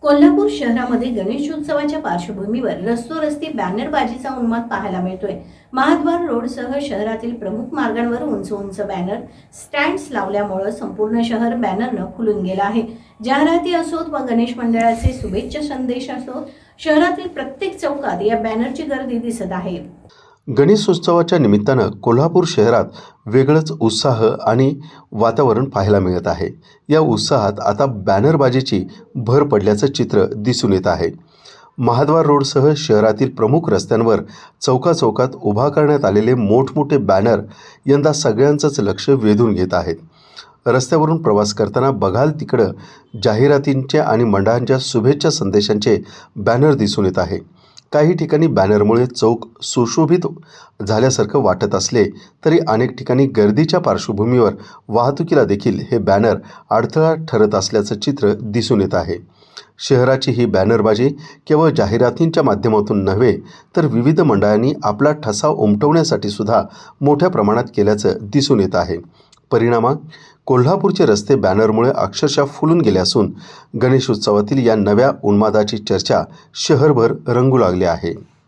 कोल्हापूर शहरामध्ये गणेशोत्सवाच्या पार्श्वभूमीवर रस्ते बॅनरबाजीचा उन्माद पाहायला मिळतोय। महाद्वार रोडसह शहरातील प्रमुख मार्गांवर उंच उंच बॅनर स्टँड्स लावल्यामुळे संपूर्ण शहर बॅनरनं फुलून गेलं आहे। जाहिराती असोत व गणेश मंडळाचे शुभेच्छा संदेश असोत, शहरातील प्रत्येक चौकात या बॅनरची गर्दी दिसत आहे। गणेशोत्सवाच्या निमित्तानं कोल्हापूर शहरात वेगळंच उत्साह आणि वातावरण पाहायला मिळत आहे। या उत्साहात आता बॅनरबाजीची भर पडल्याचं चित्र दिसून येत आहे। महाद्वार रोडसह शहरातील प्रमुख रस्त्यांवर चौकाचौकात उभा करण्यात आलेले मोठमोठे बॅनर यंदा सगळ्यांचंच लक्ष वेधून घेत आहेत। रस्त्यावरून प्रवास करताना बघाल तिकडं जाहिरातींचे आणि मंडळांच्या शुभेच्छा संदेशांचे बॅनर दिसून येत आहे। काही ठिकाणी बॅनरमुळे चौक सुशोभित झाल्यासारखं वाटत असले तरी अनेक ठिकाणी गर्दीच्या पार्श्वभूमीवर वाहतुकीला देखील हे बॅनर अडथळा ठरत असल्याचं चित्र दिसून येत आहे। शहराची ही बॅनरबाजी केवळ जाहिरातींच्या माध्यमातून नव्हे तर विविध मंडळांनी आपला ठसा उमटवण्यासाठी सुद्धा मोठ्या प्रमाणात केल्याचं दिसून येत आहे। परिणामात कोल्हापूरचे रस्ते बॅनरमुळे अक्षरशः फुलून गेले असून गणेशोत्सवातील या नव्या उन्मादाची चर्चा शहरभर रंगू लागली आहे।